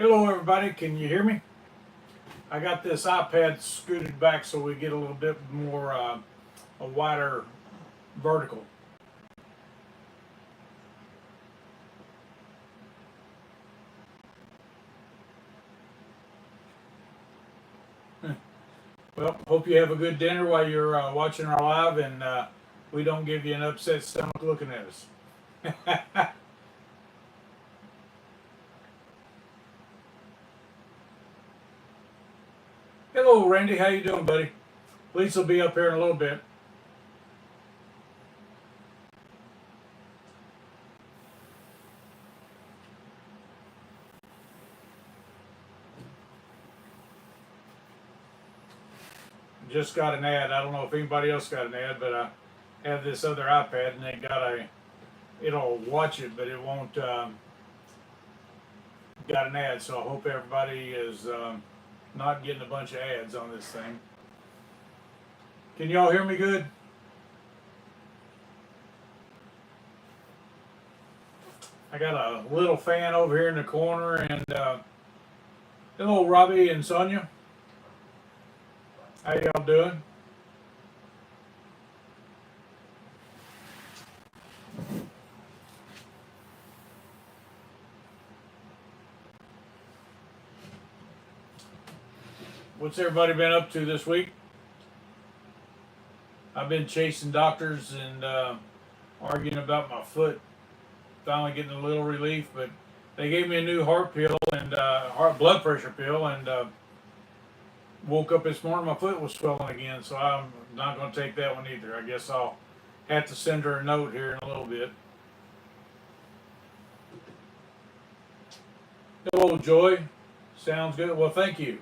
Hello everybody, can you hear me? I got this iPad scooted back so we get a little bit more, a wider vertical. Well, hope you have a good dinner while you're watching our live and we don't give you an upset stomach looking at us. Hello Randy, how you doing buddy? Lisa will be up here in a little bit. Just got an ad. I don't know if anybody else got an ad, but I have this other iPad and it'll watch it, but it won't, got an ad. So I hope everybody is not getting a bunch of ads on this thing. Can y'all hear me good? I got a little fan over here in the corner and hello Robbie and Sonia. How y'all doing? What's everybody been up to this week? I've been chasing doctors and arguing about my foot. Finally getting a little relief, but they gave me a new heart pill and heart blood pressure pill, and woke up this morning, my foot was swelling again, so I'm not going to take that one either. I guess I'll have to send her a note here in a little bit. Hello, Joy. Sounds good. Well, thank you.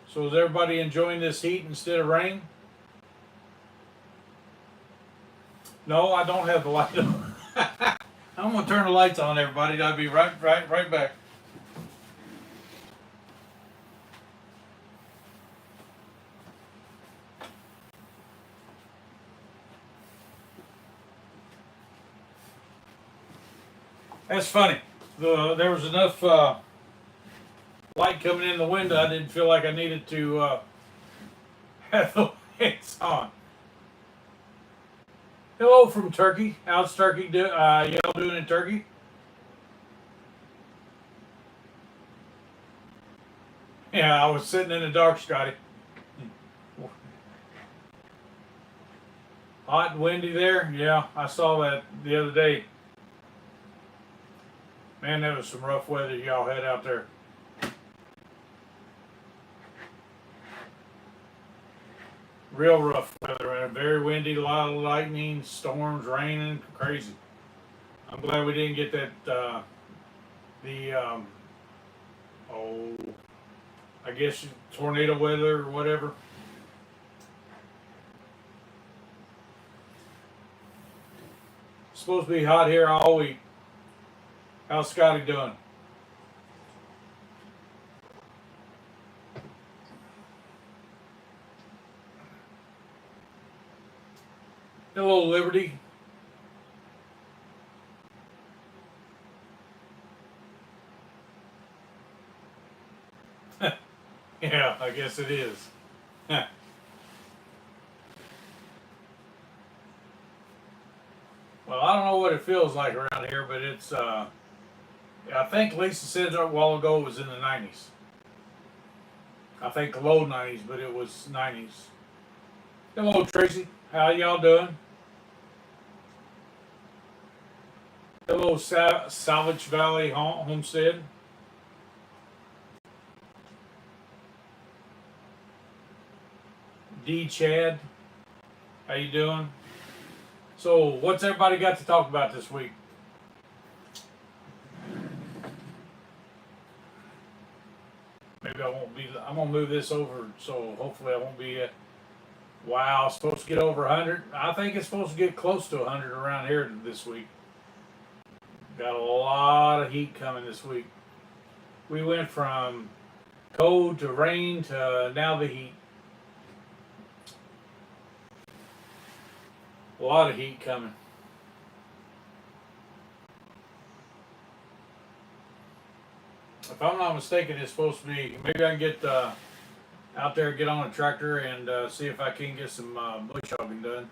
So is everybody enjoying this heat instead of rain? No, I don't have the light on. I'm gonna turn the lights on, everybody. I'll be right back. That's funny. There was enough light coming in the window. I didn't feel like I needed to have the lights on. Hello from Turkey. How's Turkey y'all doing in Turkey? Yeah, I was sitting in the dark, Scotty. Hot and windy there? Yeah, I saw that the other day. Man, that was some rough weather y'all had out there. Real rough weather, and very windy, a lot of lightning, storms, raining, crazy. I'm glad we didn't get that, I guess tornado weather or whatever. It's supposed to be hot here all week. How's Scotty doing? Hello, Liberty. Yeah, I guess it is. Well, I don't know what it feels like around here, but it's, I think Lisa said a while ago it was in the 90s. I think low 90s, but it was 90s. Hello, Tracy. How y'all doing? Hello, Salvage Valley Homestead. D. Chad, how you doing? So, what's everybody got to talk about this week? Maybe I won't be. I'm gonna move this over, so hopefully I won't be. Wow, it's supposed to get over 100. I think it's supposed to get close to 100 around here this week. Got a lot of heat coming this week. We went from cold to rain to now the heat. A lot of heat coming. If I'm not mistaken, it's supposed to be. Maybe I can get out there, get on a tractor, and see if I can get some bush hogging done.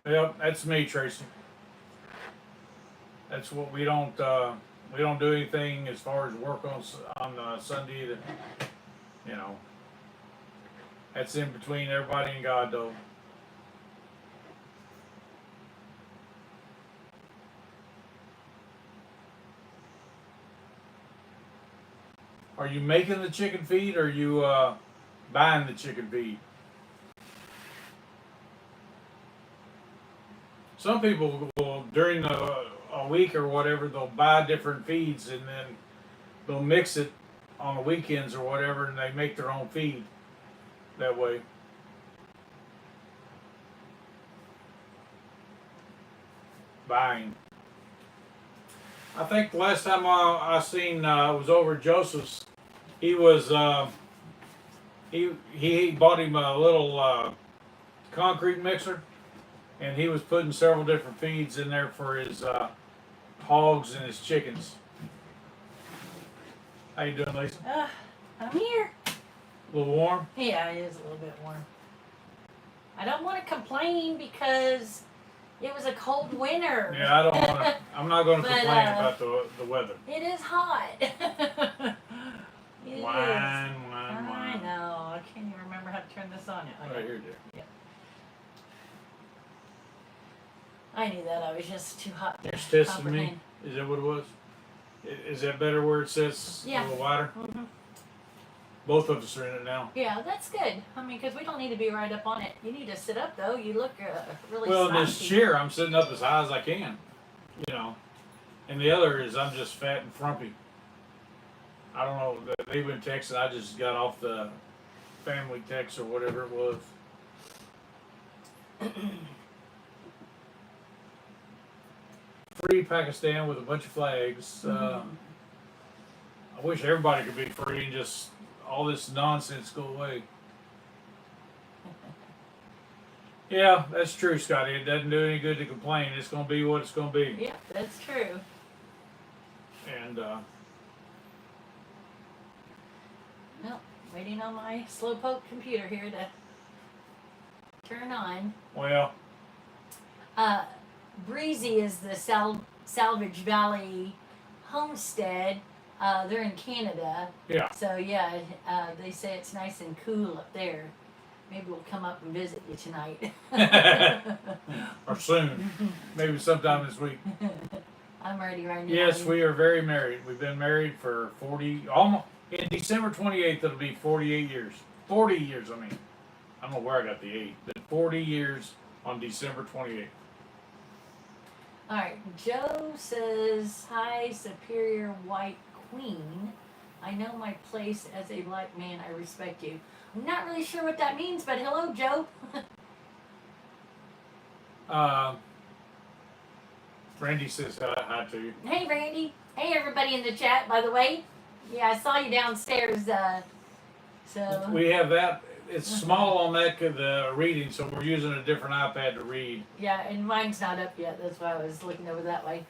Yep, that's me, Tracy. That's what we don't do anything as far as work on Sunday. That, you know, that's in between everybody and God, though. Are you making the chicken feed, or are you buying the chicken feed? Some people will, during a week or whatever, they'll buy different feeds and then they'll mix it on the weekends or whatever, and they make their own feed that way. Buying. I think the last time I seen was over at Joseph's. He was he bought him a little concrete mixer, and he was putting several different feeds in there for his hogs and his chickens. How you doing, Lisa? I'm here. A little warm? Yeah, it is a little bit warm. I don't want to complain because it was a cold winter. Yeah, I don't want to. I'm not going to complain about the weather. It is hot. It Wine. I know. I can't even remember how to turn this on. Right here, dear. Yeah. I knew that. I was just too hot to It's testing me. comprehend. Is that what it was? Is that better where it says a little wider? Mm-hmm. Both of us are in it now. Yeah, that's good. I mean, because we don't need to be right up on it. You need to sit up, though. You look really Well, slouchy. this chair, I'm sitting up as high as I can, you know. And the other is I'm just fat and frumpy. I don't know. They've been texting. I just got off the family text or whatever it was. Free Pakistan with a bunch of flags. I wish everybody could be free and just all this nonsense go away. Yeah, that's true, Scotty. It doesn't do any good to complain. It's going to be what it's going to be. Yeah, that's true. And, Well, waiting on my slowpoke computer here to turn on. well, Breezy is the Salvage Valley Homestead. They're in Canada. yeah. So, yeah, they say it's nice and cool up there. Maybe we'll come up and visit you tonight. Or soon. Maybe sometime this week. I'm ready right now. Yes, we are very married. We've been married for 40, almost, in December 28th, it'll be 48 years. 40 years, I mean. I don't know where I got the 8, but 40 years on December 28th. All right, Joe says, "Hi, Superior White Queen. I know my place as a black man. I respect you." I'm not really sure what that means, but hello, Joe. Randy says hi to you. Hey, Randy. Hey, everybody in the chat, by the way. Yeah, I saw you downstairs. So We have that. It's small on that the reading, so we're using a different iPad to read. yeah, and mine's not up yet. That's why I was looking over that way.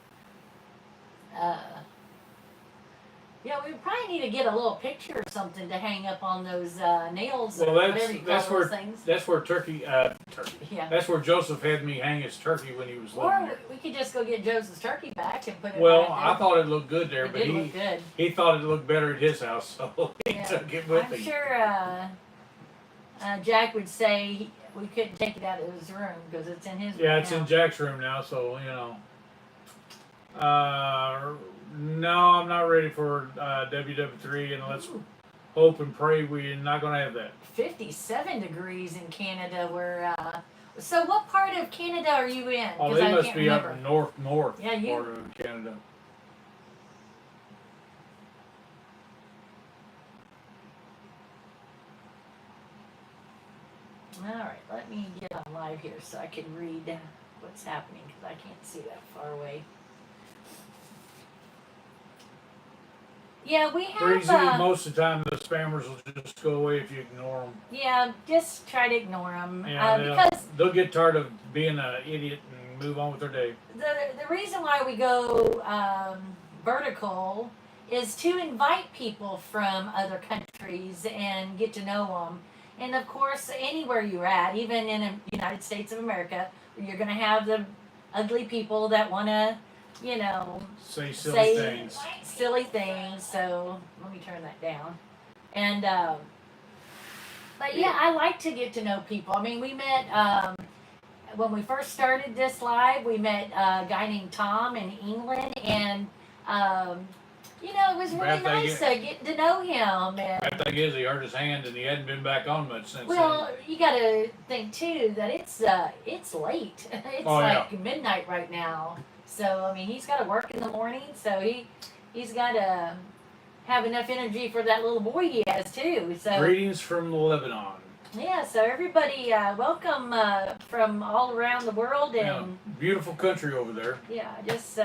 Yeah, we probably need to get a little picture or something to hang up on those nails. Well, or whatever you call that's where those things. that's where turkey. Yeah. That's where Joseph had me hang his turkey when he was living Or there. we could just go get Joseph's turkey back and put it Well, right there. I thought it looked good there, It but did look good. he thought it looked better at his house, so he Yeah. took it with I'm him. sure Jack would say we couldn't take it out of his room because it's in his room. Yeah, it's now. in Jack's room now, so you know. No, I'm not ready for WW3, and let's hope and pray we're not going to have that. 57 degrees in Canada. Where so what part of Canada are you in? Oh, 'Cause they I must can't be remember. up north Yeah, you- part of Canada. All right, let me get on live here so I can read what's happening because I can't see that far away. Yeah, we Pretty have. easy. Most of the time, the spammers will just go away if you ignore them. Yeah, just try to ignore them Yeah, because they'll get tired of being an idiot and move on with their day. the reason why we go vertical is to invite people from other countries and get to know them. And of course, anywhere you're at, even in the United States of America, you're going to have the ugly people that want to, you know, Say silly say things. silly things. So let me turn that down. And but yeah, I like to get to know people. I mean, we met when we first started this live. We met a guy named Tom in England, and you know, it was really nice getting to know him. And Bad thing is, he hurt his hand and he hadn't been back on much since well, then. you got to think too that it's late. It's like midnight right now. So I mean, he's got to work in the morning, so he's got to have enough energy for that little boy he has too. So Greetings from Lebanon. yeah, so everybody, welcome from all around the world, and Yeah, beautiful country over there. yeah, just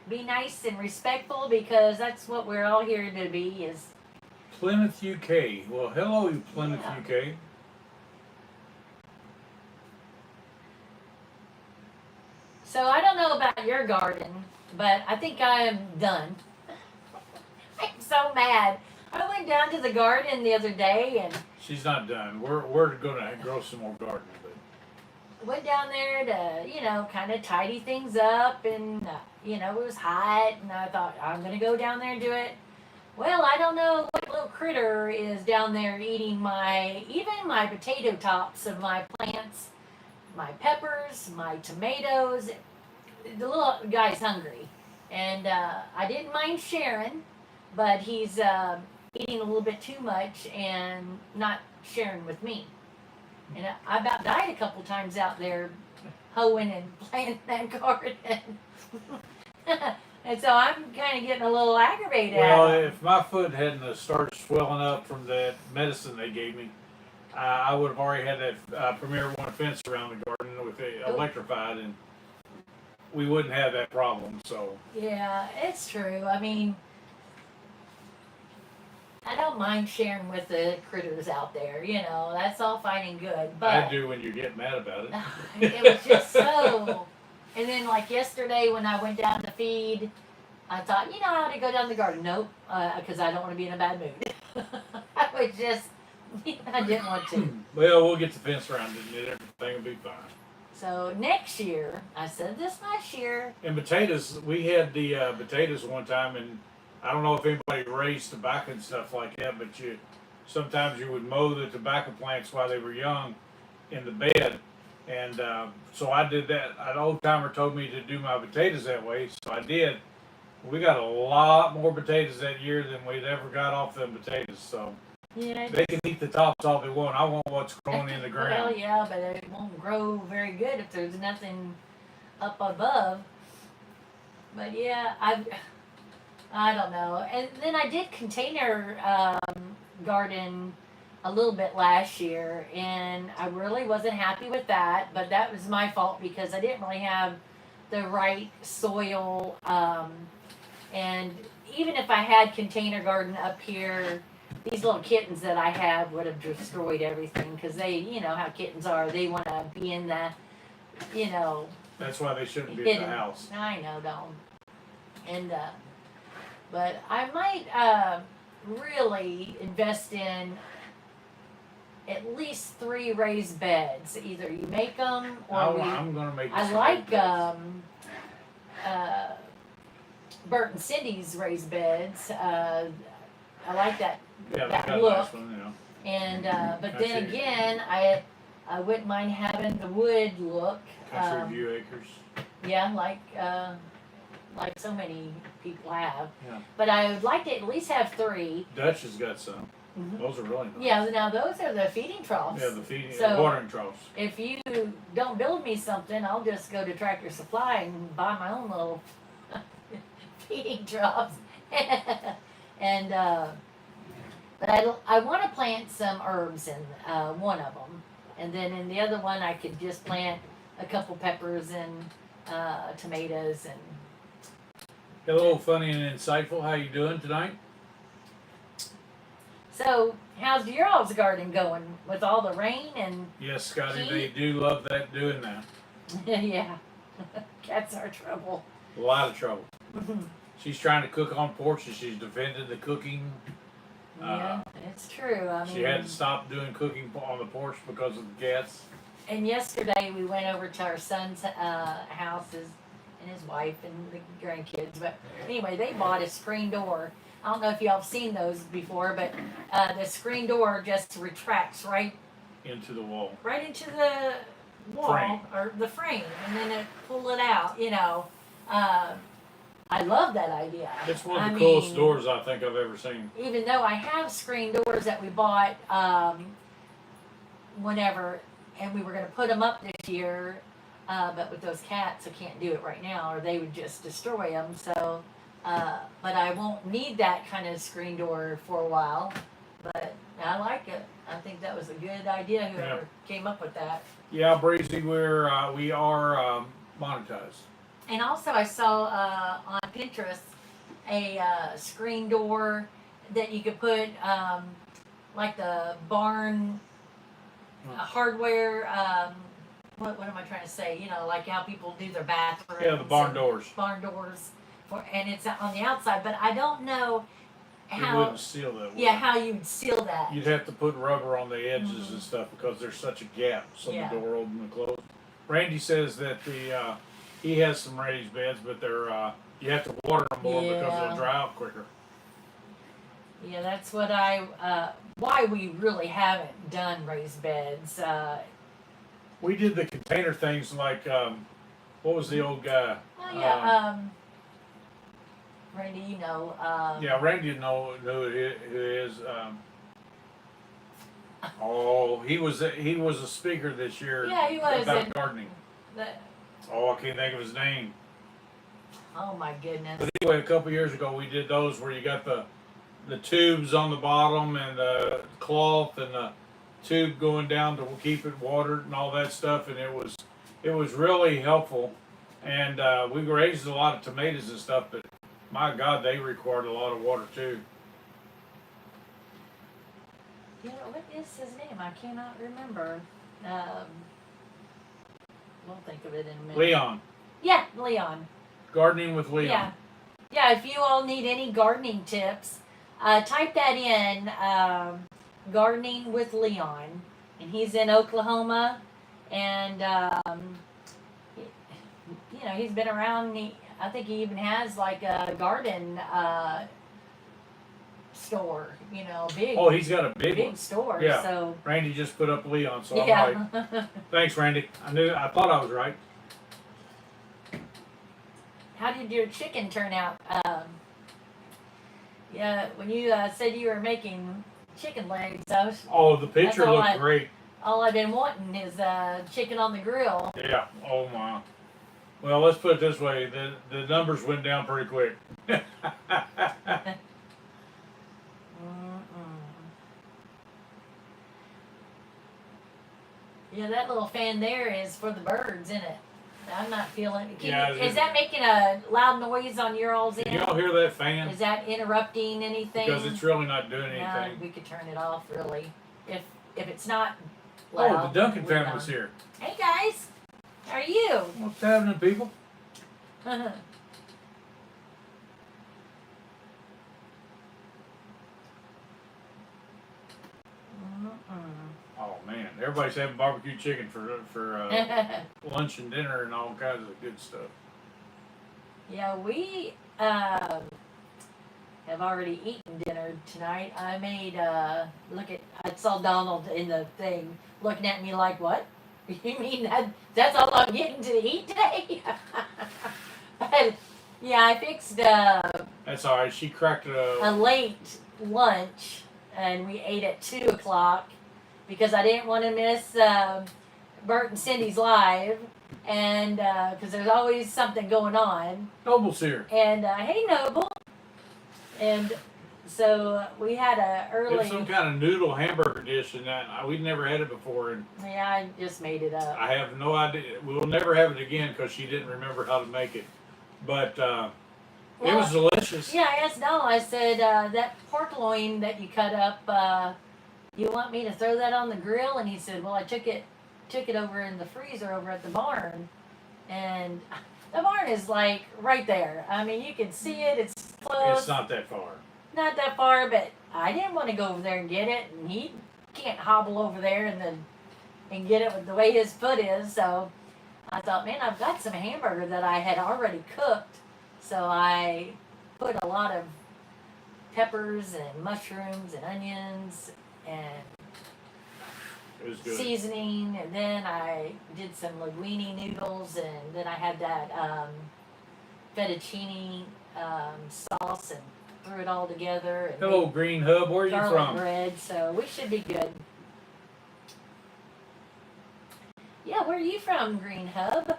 be nice and respectful because that's what we're all here to be. Is Plymouth, UK. Well, hello, you Plymouth, Yeah. UK. So I don't know about your garden, but I think I am done. I'm so mad. I went down to the garden the other day and She's not done. We're gonna grow some more garden, but went down there to, you know, kind of tidy things up, and you know, it was hot, and I thought I'm gonna go down there and do it. Well, I don't know what little critter is down there eating even my potato tops of my plants, my peppers, my tomatoes. The little guy's hungry, and I didn't mind sharing, but he's eating a little bit too much and not sharing with me. And I about died a couple times out there hoeing and planting that garden. And so I'm kind of getting a little aggravated well, at him. if my foot hadn't started swelling up from that medicine they gave me, I would have already had that Premier One fence around the garden with it electrified, and we wouldn't have that problem. So Yeah, it's true. I mean, I don't mind sharing with the critters out there. You know, that's all fine and good. But I do when you get mad about it. it was just so. And then, like yesterday, when I went down to feed, I thought, you know, I ought to go down the garden. Nope, because I don't want to be in a bad mood. I was just, I didn't want to. Well, we'll get the fence around it, and everything will be fine. So next year, I said this last year. And potatoes, we had the potatoes one time, and I don't know if anybody raised tobacco and stuff like that, but sometimes you would mow the tobacco plants while they were young in the bed. And so I did that. An old timer told me to do my potatoes that way, so I did. We got a lot more potatoes that year than we'd ever got off them potatoes. So Yeah, they can eat the tops all they want. I want what's growing in the ground. well, yeah, but it won't grow very good if there's nothing up above. But yeah, I don't know. And then I did container garden a little bit last year, and I really wasn't happy with that. But that was my fault because I didn't really have the right soil. And even if I had container garden up here, these little kittens that I have would have destroyed everything because they, you know how kittens are. They want to be in the, you know. That's why they shouldn't be hidden. in the house. I know, don't. And but I might really invest in at least 3 raised beds. Either you make them or I'm gonna make. I like Bert and Cindy's raised beds. I like that Yeah, that got a look. nice one, you know. And but I then see. again, I wouldn't mind having the wood look. Country View Acres. Yeah, like so many people have. Yeah. But I would like to at least have 3. Dutch has got some. Mhm. Those are really nice. Yeah, now those are the feeding troughs. Yeah, the feeding, So- watering troughs. If you don't build me something, I'll just go to Tractor Supply and buy my own little feeding troughs. And but I want to plant some herbs in one of them, and then in the other one I could just plant a couple peppers and tomatoes and Hello, funny and insightful. How you doing tonight? So, how's your all's garden going with all the rain and Yes, Scotty, heat? they do love that doing that. Yeah, cats are trouble. A lot of trouble. She's trying to cook on porch and she's defended the cooking. Yeah, it's true. I mean, She had to stop doing cooking on the porch because of the cats. And yesterday we went over to our son's houses and his wife and the grandkids. But anyway, they bought a screen door. I don't know if y'all have seen those before, but the screen door just retracts right Into the wall. right into the wall Frame. or the frame, and then it pull it out. You know, I love that idea. It's one of the I coolest mean, doors I think I've ever seen. Even though I have screen doors that we bought whenever, and we were going to put them up this year, but with those cats, I can't do it right now, or they would just destroy them. So, but I won't need that kind of screen door for a while. But I like it. I think that was a good idea. Whoever came up with that. Yeah, Breezy, we are monetized. And also, I saw on Pinterest a screen door that you could put like the barn hardware. What am I trying to say? You know, like how people do their bathrooms. Yeah, the barn doors. Barn doors, and it's on the outside. But I don't know You how. wouldn't seal that. Yeah, how you'd seal that. You'd have to put rubber on the edges and stuff because there's such a gap. So the door open and close. Randy says that he has some raised beds, but they're you have to water them more because they'll dry out quicker. Yeah, that's what why we really haven't done raised beds. We did the container things like what was the old guy? Oh yeah, Randy, you know. Yeah, Randy know who it is. He was a speaker this year. Yeah, he was about gardening. I can't think of his name. Oh my goodness. But anyway, a couple years ago we did those where you got the tubes on the bottom and the cloth and the tube going down to keep it watered and all that stuff, and it was really helpful. And we raised a lot of tomatoes and stuff, but my God, they required a lot of water too. You know, what is his name? I cannot remember. We'll think of it in a minute. Leon. Yeah, Leon. Gardening with Leon. Yeah. Yeah, if you all need any gardening tips, type that in, gardening with Leon. And he's in Oklahoma. And, you know, he's been around. I think he even has like a garden store, you know, big. Oh, he's got a big one. store. Yeah. So Randy just put up Leon, so yeah. I'm right. Thanks, Randy. I thought I was right. How did your chicken turn out? Yeah, when you said you were making chicken legs, The picture looked great. all I've been wanting is chicken on the grill. Yeah. Oh my. Well, let's put it this way: the numbers went down pretty quick. Yeah, that little fan there is for the birds, isn't it? I'm not feeling it. Yeah, Is that making a loud noise on your all's end? Can y'all hear that fan? Is that interrupting anything? Because it's really not doing No, anything. we could turn it off, really. If it's not loud. Oh, the Duncan we family's don't. here. Hey, guys. How are you? What's happening, people? Oh man, everybody's having barbecue chicken for lunch and dinner and all kinds of good stuff. Yeah, we have already eaten dinner tonight. I made I saw Donald in the thing looking at me like, what? You mean that's all I'm getting to eat today? But, yeah, I fixed That's all right. She cracked a late lunch, and we ate at 2 o'clock because I didn't want to miss Bert and Cindy's live, and because there's always something going on. Noble's here. And hey, Noble. And so we had a early. It's some kind of noodle hamburger dish, and that we'd never had it before. And yeah, I just made it up. I have no idea. We'll never have it again because she didn't remember how to make it. But It was delicious. Yeah, I asked Donald, I said, that pork loin that you cut up, you want me to throw that on the grill? And he said, well, I took it over in the freezer over at the barn. And the barn is like right there. I mean, you can see it. It's close. It's not that far. Not that far, but I didn't want to go over there and get it. And he can't hobble over there and get it with the way his foot is. So I thought, man, I've got some hamburger that I had already cooked. So I put a lot of peppers and mushrooms and onions and It was good. seasoning, and then I did some linguine noodles, and then I had that fettuccine sauce and threw it all together. And Hello, Green Hub. Where are you garlic from? bread, so we should be good. Yeah, where are you from, Green Hub?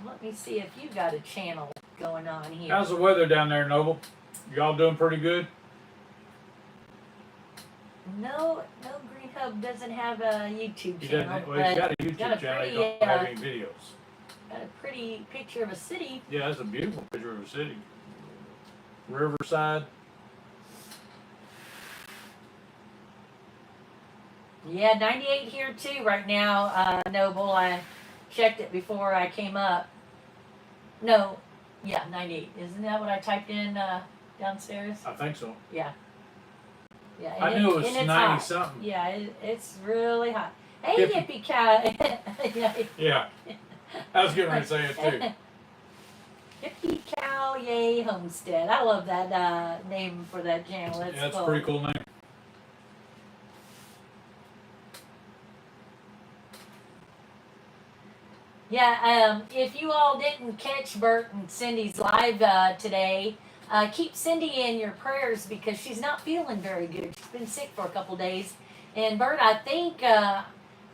Let me see if you got a channel going on here. How's the weather down there, Noble? Y'all doing pretty good? No, Green Hub doesn't have a YouTube He channel, doesn't. Well, he's got a got YouTube a channel. He pretty, don't have any videos. got a pretty picture of a city. Yeah, that's a beautiful picture of a city. Riverside. Yeah, 98 here too right now, Noble. I checked it before I came up. No, yeah, 98. Isn't that what I typed in downstairs? I think so. Yeah. Yeah. I knew it was and it's 90 hot. something. Yeah, it's really hot. Hey, hippie cow. Yeah. Yeah. I was getting ready to say it too. Hippie cow, yay, homestead. I love that name for that channel. That's Yeah, that's a cool. pretty cool name. Yeah, if you all didn't catch Bert and Cindy's live today, keep Cindy in your prayers because she's not feeling very good. She's been sick for a couple days. And Bert, I think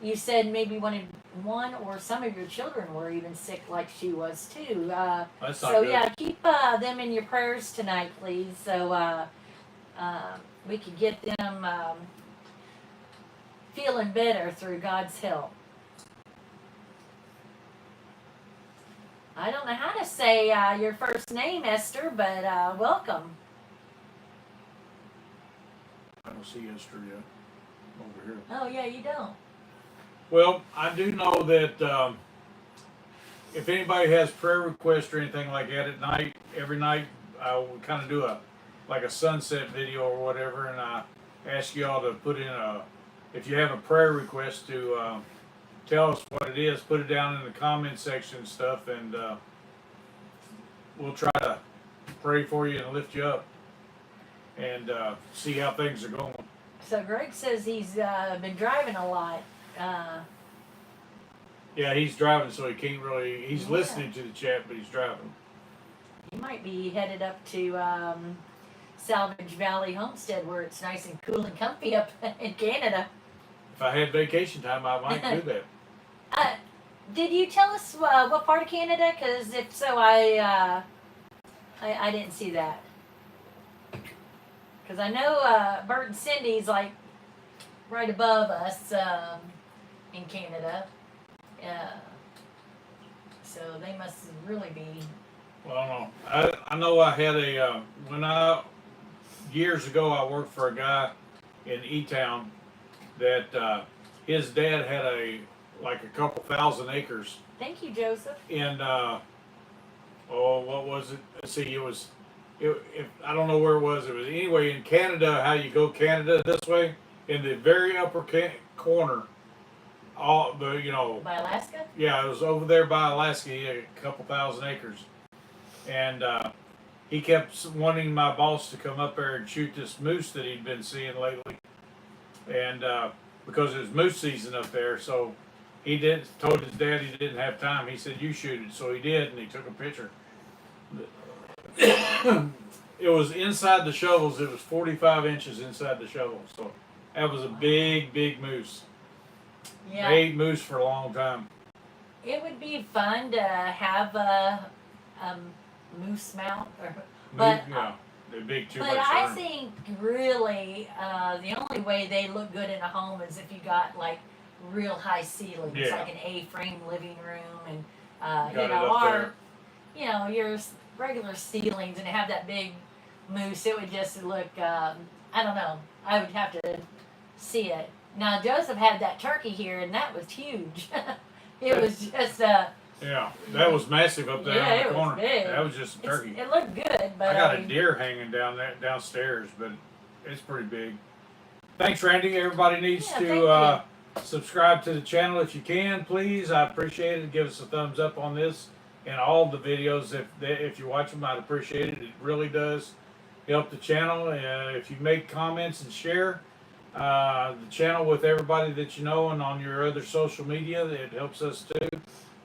you said maybe one or some of your children were even sick like she was too. That's not So good. yeah, keep them in your prayers tonight, please. So we could get them feeling better through God's help. I don't know how to say your first name, Esther, but welcome. I don't see Esther yet over here. Oh, yeah, you don't. Well, I do know that if anybody has prayer requests or anything like that at night, every night I will kind of do a sunset video or whatever, and I ask y'all to put in if you have a prayer request to tell us what it is, put it down in the comment section and stuff, and we'll try to pray for you and lift you up and see how things are going. So Greg says he's been driving a lot. Yeah, he's driving, so he can't really. He's Yeah. listening to the chat, but he's driving. He might be headed up to Salvage Valley Homestead where it's nice and cool and comfy up in Canada. If I had vacation time, I might do that. Did you tell us what part of Canada? Because if so, I didn't see that. Because I know Bert and Cindy's like right above us in Canada. So they must really be. Well, I don't know. I know I had years ago I worked for a guy in E-Town that his dad had a couple thousand acres Thank you, Joseph. in what was it? Let's see, I don't know where it was. It was anyway in Canada. How you go Canada this way in the very upper corner. By Alaska? Yeah, it was over there by Alaska. He had a couple thousand acres, and he kept wanting my boss to come up there and shoot this moose that he'd been seeing lately, and because it was moose season up there, so he told his dad he didn't have time. He said, "You shoot it," so he did, and he took a picture. It was inside the shovels. It was 45 inches inside the shovel, so that was a big, big moose. Yeah. They ate moose for a long time. It would be fun to have a moose mount, but Yeah, they're big too but much. I think really the only way they look good in a home is if you got like real high ceilings, Yeah. like an A-frame living room, and Got it up there. you know, your regular seedlings and have that big moose, it would just look, I don't know. I would have to see it. Now, Joseph had that turkey here, and that was huge. It was just, Yeah, that was massive up there yeah, on it the was corner. big. That was just a turkey. It looked good, but I got a deer hanging downstairs, but it's pretty big. Thanks, Randy. Everybody needs to subscribe to the channel if you can, please. I appreciate it. Give us a thumbs up on this and all the videos. If you watch them, I'd appreciate it. It really does help the channel. If you make comments and share the channel with everybody that you know and on your other social media, it helps us too.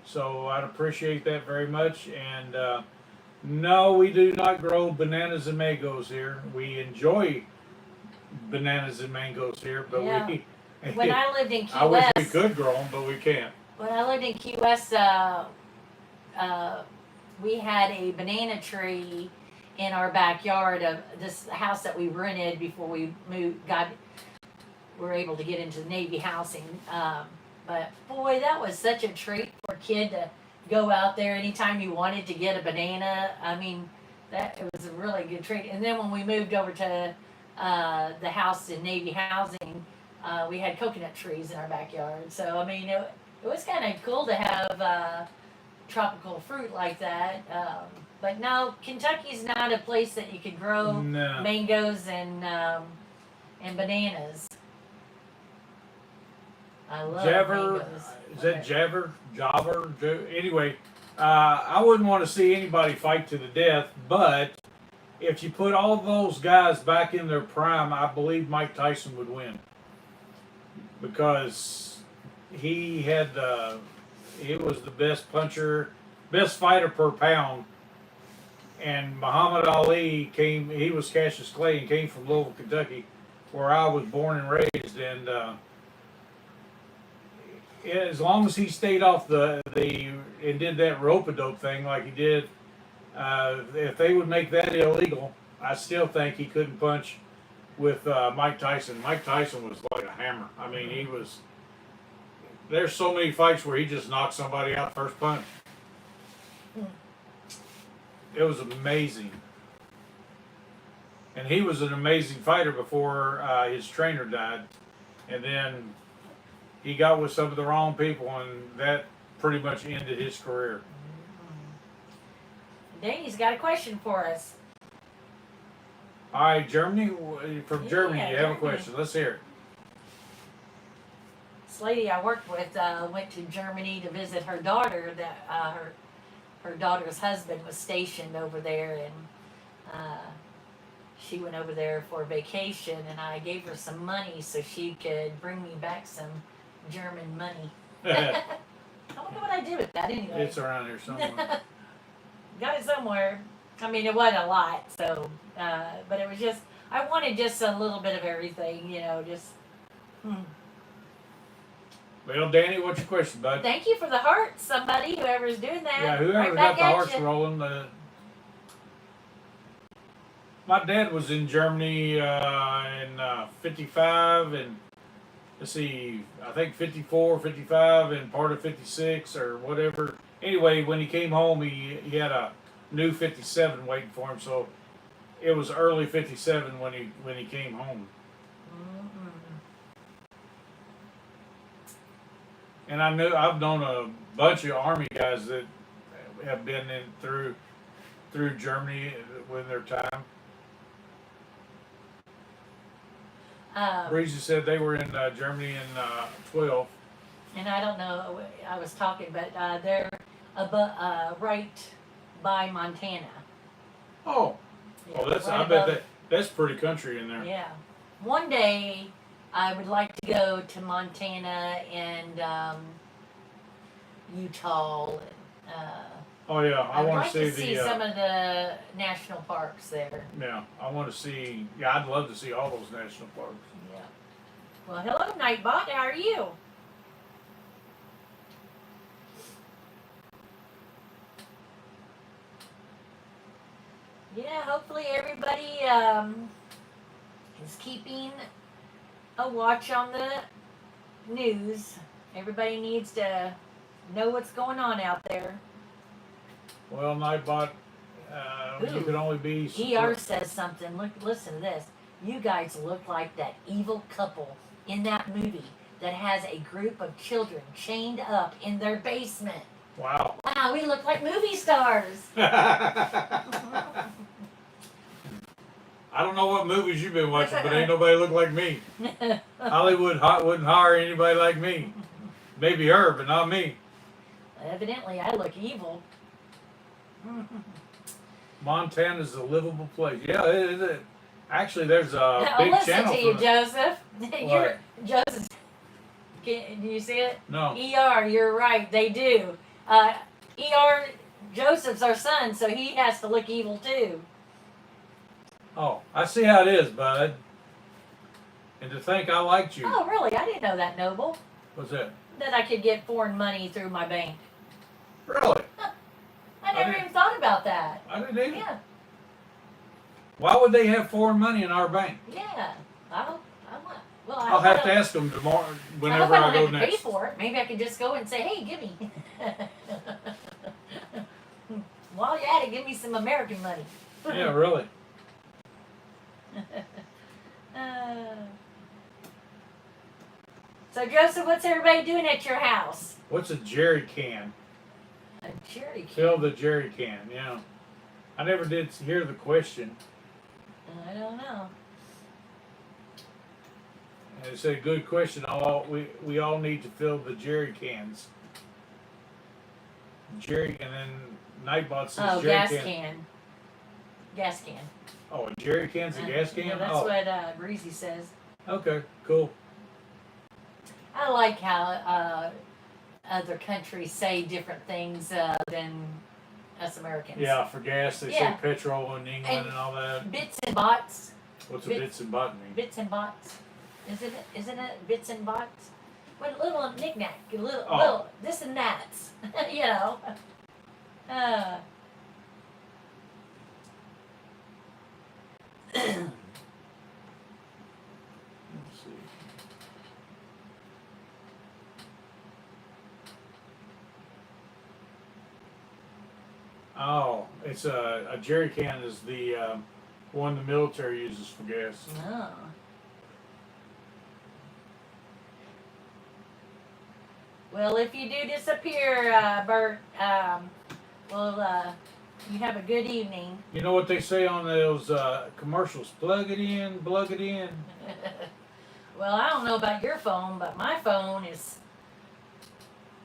So I'd appreciate that very much. And no, we do not grow bananas and mangoes here. We enjoy bananas and mangoes here, but Yeah. we. when I lived in Key I wish West, we could grow them, but we can't. when I lived in Key West, we had a banana tree in our backyard of this house that we rented before we were able to get into the Navy housing. But boy, that was such a treat for a kid to go out there anytime you wanted to get a banana. I mean, it was a really good treat. And then when we moved over to the house in Navy housing, we had coconut trees in our backyard. So I mean, it was kind of cool to have tropical fruit like that. But no, Kentucky's not a place that you could grow mangoes and bananas. I love mangoes. Is that Java? Anyway, I wouldn't want to see anybody fight to the death, but if you put all those guys back in their prime, I believe Mike Tyson would win. Because he was the best puncher, best fighter per pound. And Muhammad Ali he was Cassius Clay and came from Louisville, Kentucky, where I was born and raised. And as long as he stayed off and did that rope-a-dope thing like he did, if they would make that illegal, I still think he couldn't punch with Mike Tyson. Mike Tyson was like a hammer. I mean, there's so many fights where he just knocked somebody out first punch. It was amazing. And he was an amazing fighter before his trainer died. And then he got with some of the wrong people, and that pretty much ended his career. Danny's got a question for us. All right, Germany. From Germany, you have a question. Let's hear it. This lady I worked with went to Germany to visit her daughter. That her daughter's husband was stationed over there, and she went over there for vacation. And I gave her some money so she could bring me back some German money. I wonder what I did with that anyway. It's around here somewhere. Got it somewhere. I mean, it wasn't a lot, so, but it was just, I wanted just a little bit of everything, you know, just, Well, Danny, what's your question, bud? Thank you for the heart, somebody, whoever's doing that. Yeah, whoever got the hearts rolling. My dad was in Germany in 55 and, let's see, I think 54, 55 and part of 56 or whatever. Anyway, when he came home, he had a new 57 waiting for him, so it was early 57 when he came home. And I've known a bunch of Army guys that have been through Germany with their time. Breezy said they were in Germany in 12. And I don't know, I was talking, but they're right by Montana. Oh, Yeah, that's right I bet above- that's pretty country in there. Yeah. One day, I would like to go to Montana and Utah. Oh yeah, I I'd want like to to see see some of the national parks there. Yeah, I want to see. Yeah, I'd love to see all those national parks. Yeah. Well, hello, Nightbot. How are you? Yeah, hopefully everybody is keeping a watch on the news. Everybody needs to know what's going on out there. Well, Nightbot, you Ooh. can only be. ER says something. Look, listen to this. You guys look like that evil couple in that movie that has a group of children chained up in their basement. Wow. Wow, we look like movie stars. I don't know what movies you've been watching, but ain't nobody look like me. Hollywood wouldn't hire anybody like me. Maybe her, but not me. Evidently, I look evil. Montana's a livable place. Yeah, actually, there's a I'll big listen channel to you, for Joseph. What? Joseph. Do you see it? No. ER, you're right. They do. ER, Joseph's our son, so he has to look evil too. Oh, I see how it is, bud. And to think I liked you. Oh, really? I didn't know that, Noble. What's that? That I could get foreign money through my bank. Really? I never even thought about that. I didn't either. Yeah. Why would they have foreign money in our bank? Yeah. I'll have to ask them tomorrow whenever I I go don't have to next. pay for it. Maybe I could just go and say, hey, give me. While you're at it, give me some American money. Yeah, really. So, Joseph, what's everybody doing at your house? What's a jerry can? A jerry can. Fill the jerry can, yeah. I never did hear the question. I don't know. And it said, good question. We all need to fill the jerry cans. Jerry, and then Nightbot says jerry gas can. can. Gas can. Oh, a jerry can's a gas can? Yeah, that's what Breezy says. Okay, cool. I like how other countries say different things than us Americans. Yeah, for gas, they say petrol in England and all that. Bits and bots. What's a bits and bot mean? Bits and bots. Isn't it bits and bots? What little knick-knack, little this and that. You know. Let's see. Oh, it's a jerry can is the one the military uses for gas. Oh. Well, if you do disappear, Bert, you have a good evening. You know what they say on those commercials? Plug it in, plug it in. Well, I don't know about your phone, but my phone is...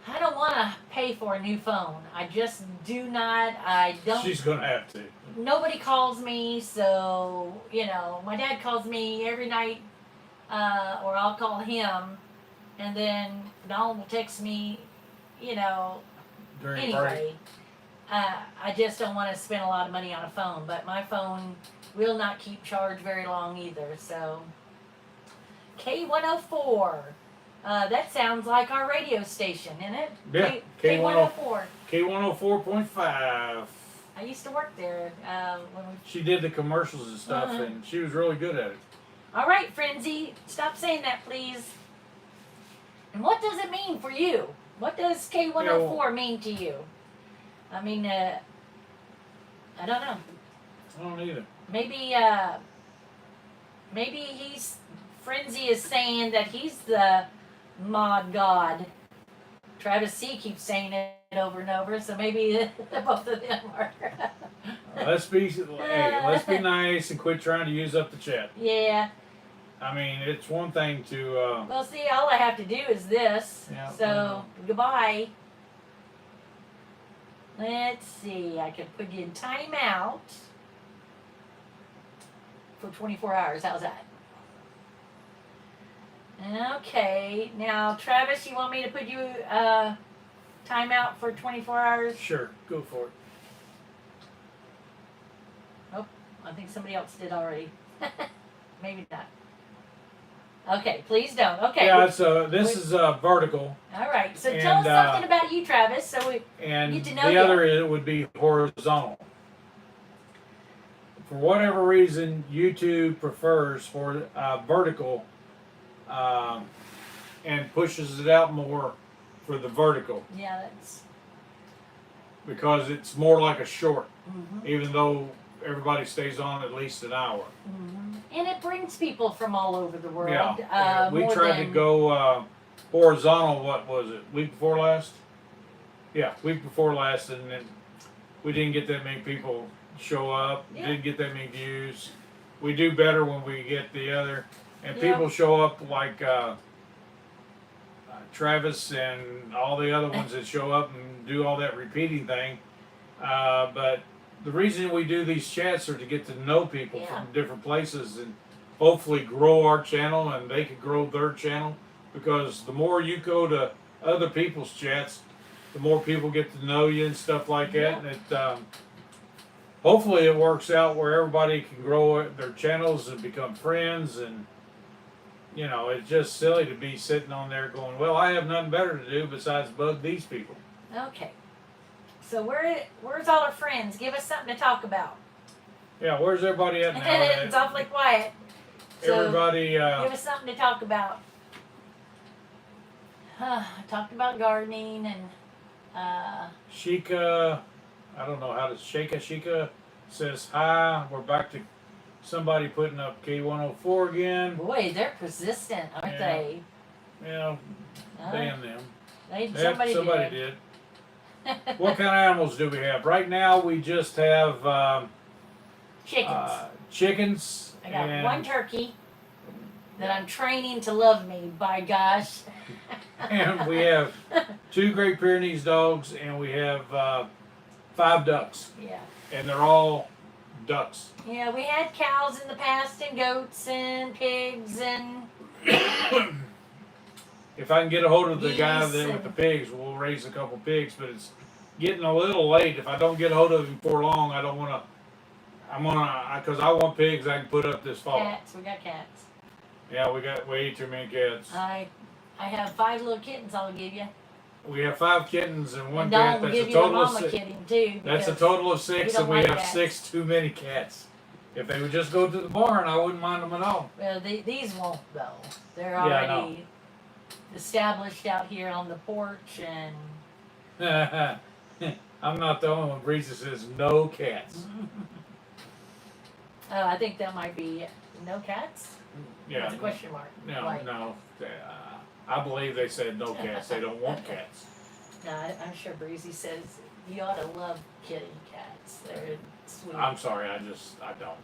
I don't want to pay for a new phone. I just do not. I don't... She's going to have to. Nobody calls me, so, you know, my dad calls me every night, or I'll call him, and then Donald will text me, you know, During anyway. I just don't want to spend a lot of money on a phone, but my phone will not keep charged very long either, so. K104. That sounds like our radio station, isn't it? Yeah, K104. K104.5. I used to work there. She did the commercials and stuff, and she was really good at it. All right, Frenzy, stop saying that, please. And what does it mean for you? What does K104 mean to you? I mean, I don't know. I don't either. Maybe Frenzy is saying that he's the mod god. Travis C keeps saying it over and over, so maybe both of them are. Let's be nice and quit trying to use up the chat. Yeah. I mean, it's one thing to. Well, see, all I have to do is this. Yeah, So goodbye. Let's see. I can put you in timeout for 24 hours. How's that? Okay. Now, Travis, you want me to put you timeout for 24 hours? Sure, go for it. Nope. I think somebody else did already. Maybe not. Okay, please don't. Okay. Yeah, this is vertical. All right. So tell us something about you, Travis, so we get to know the you. other would be horizontal. For whatever reason, YouTube prefers for vertical and pushes it out more for the vertical. Yeah, because it's more like a short, Mm-hmm. even though everybody stays on at least an hour. Mm-hmm. And it brings people from all over the world. Yeah, we more tried to than- go horizontal. What was it? Week before last? Yeah, week before last, and then we didn't get that many people show up. Yeah. Didn't get that many views. We do better when we get the other, and Yeah. people show up like Travis and all the other ones that show up and do all that repeating thing. But the reason we do these chats are to get to know people Yeah. from different places and hopefully grow our channel and they can grow their channel. Because the more you go to other people's chats, the more people get to know you and stuff like that. Yeah. And it hopefully it works out where everybody can grow their channels and become friends. And you know, it's just silly to be sitting on there going, well, I have nothing better to do besides bug these people. Okay. So where's all our friends? Give us something to talk about. Yeah, where's everybody at now? It's awfully quiet. So Everybody, give us something to talk about. I talked about gardening and Sheikah, I don't know how to, Sheikah says hi. We're back to somebody putting up K104 again. boy, they're persistent, aren't Yeah. they? Yeah, damn them. Yep, Somebody somebody did. What kind of animals do we have? Right now we just have Chickens. chickens. I got and, one turkey that I'm training to love me, by gosh. and we have 2 Great Pyrenees dogs, and we have 5 ducks. Yeah. And they're all ducks. Yeah, we had cows in the past and goats and pigs and If I can get a hold of the guy Geese that with and- the pigs, we'll raise a couple pigs. But it's getting a little late. If I don't get a hold of him for long, I don't want to. I'm gonna because I want pigs I can put up this fall. cats. We got cats. Yeah, we got way too many cats. I have 5 little kittens I'll give you. We have 5 kittens and 1 And cat. I'll That's give a you the total of mama 6. kitten too. That's a because total of 6, don't and we like have cats. 6 too many cats. If they would just go to the barn, I wouldn't mind them at all. Well, these won't though. They're Yeah, I know. already established out here on the porch and I'm not the only one. Breezy says no cats. I think that might be no cats. Yeah. That's a question mark. No, Like, no. I believe they said no cats. They don't want cats. No, I'm sure Breezy says you ought to love kitty cats. They're sweet. I'm sorry. I don't.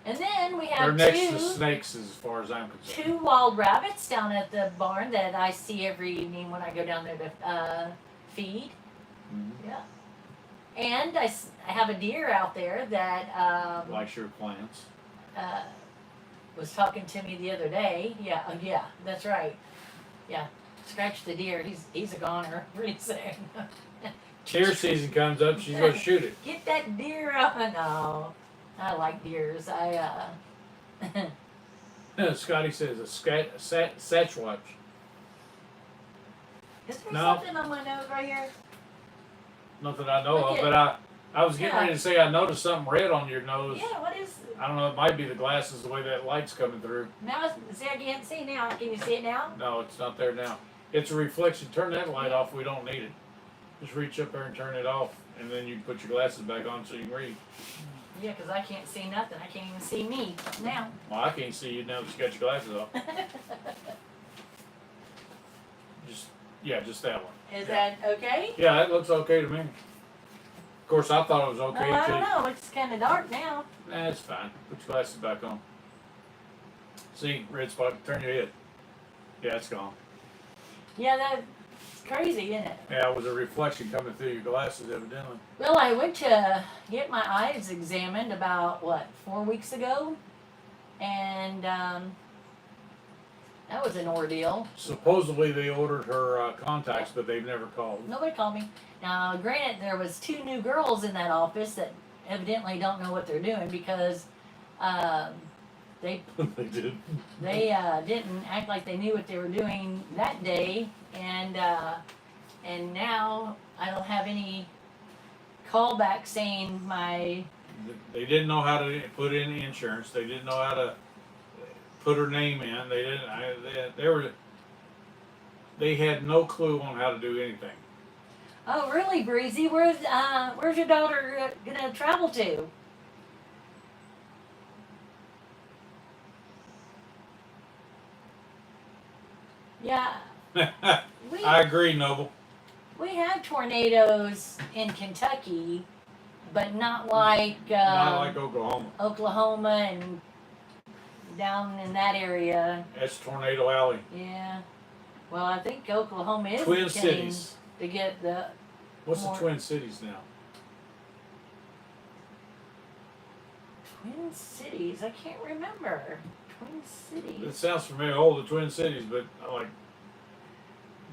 And then we They're have next to two snakes as far as I'm concerned. wild rabbits down at the barn that I see every evening when I go down there to feed. Mhm. Yeah. And I have a deer out there that Likes your plants. was talking to me the other day. Yeah, yeah, that's right. Yeah, scratch the deer. He's a goner pretty soon. Deer season comes up. She's gonna shoot it. Get that deer out. No, I like deers. Scotty says a Sasquatch. Is there No. something on my nose right here? Not that I know Look of, at- but I was getting Yeah. ready to say I noticed something red on your nose. Yeah, what is I don't know. It might be the glasses, the way that light's coming through. now? See, I can't see now. Can you see it now? No, it's not there now. It's a reflection. Turn that light off. We don't need it. Just reach up there and turn it off, and then you put your glasses back on so you can read. Yeah, because I can't see nothing. I can't even see me now. Well, I can't see you now that you got your glasses off. Just that one. Is Yeah. that okay? Yeah, that looks okay to me. Of course, I thought it was okay I too. don't know. It's kind of dark now. Nah, it's fine. Put your glasses back on. See, red spot. Turn your head. Yeah, it's gone. Yeah, that's crazy, isn't it? Yeah, it was a reflection coming through your glasses, evidently. Well, I went to get my eyes examined about, 4 weeks ago? And that was an ordeal. Supposedly they ordered her contacts, but they've never called. Nobody called me. Now, granted, there was 2 new girls in that office that evidently don't know what they're doing because they They did. didn't act like they knew what they were doing that day, and now I don't have any callback saying my They didn't know how to put in insurance. They didn't know how to put her name in. They didn't. They had no clue on how to do anything. Oh, really, Breezy? Where's your daughter gonna travel to? Yeah, we I agree, Noble. we have tornadoes in Kentucky, but not like Not like Oklahoma. Oklahoma and down in that area. That's Tornado Alley. Yeah. Well, I think Oklahoma is Twin beginning Cities. to get the What's more- the Twin Cities now? Twin Cities. I can't remember. Twin Cities. It sounds familiar. Oh, the Twin Cities, but like,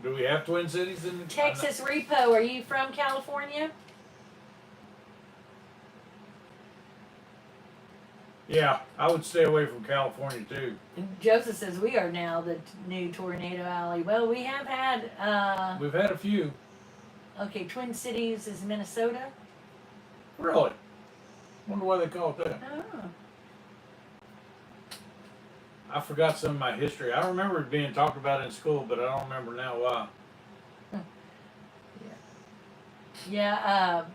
do we have Twin Cities in Texas Repo. Are you from California? Yeah, I would stay away from California too. Joseph says we are now the new Tornado Alley. Well, we have had. We've had a few. Okay, Twin Cities is Minnesota. Really? Wonder why they call it that. Oh. I forgot some of my history. I remember it being talked about in school, but I don't remember now why. Yeah.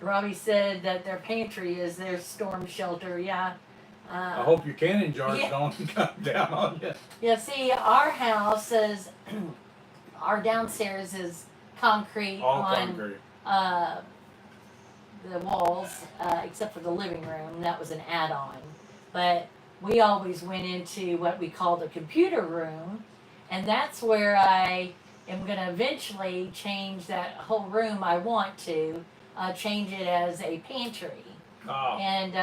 Robbie said that their pantry is their storm shelter. Yeah. I hope your canning jars yeah. don't come down on you. Yeah. See, our house is our downstairs is concrete All on concrete. The walls, except for the living room. That was an add-on. But we always went into what we call the computer room, and that's where I am going to eventually change that whole room. I want to change it as a pantry. Oh, And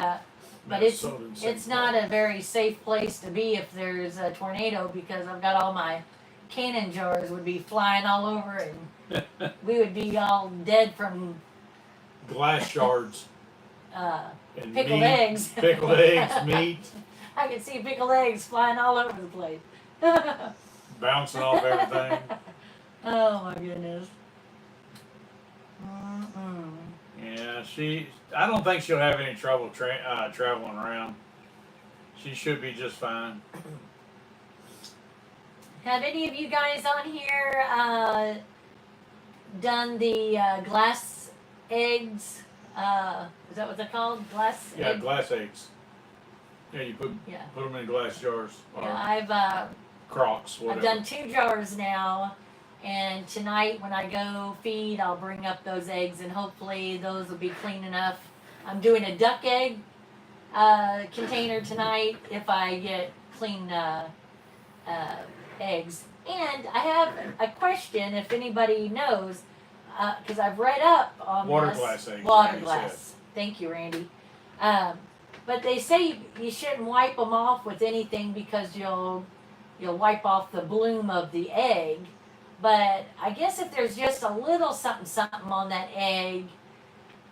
but Minnesota and St. it's not a very safe place to be if there's a tornado, because I've got all my canning jars would be flying all over, and we would be all dead from glass shards and pickled meat, eggs. pickled eggs, meat I can see pickled eggs flying all over the place. bouncing off everything. Oh my goodness. Mm-mm. Yeah, I don't think she'll have any trouble traveling around. She should be just fine. Have any of you guys on here done the glass eggs? Is that what they're called? Glass Yeah, egg? glass eggs. Yeah, you put Yeah. them in glass jars or Yeah, crocks, whatever. I've done 2 jars now, and tonight when I go feed, I'll bring up those eggs, and hopefully those will be clean enough. I'm doing a duck egg container tonight if I get clean eggs. And I have a question, if anybody knows, because I've read up on Water this. glass eggs, Water Randy glass. Thank you, Randy. But they say you shouldn't wipe them off with anything because you'll wipe off the bloom of the egg. But I guess if there's just a little something on that egg,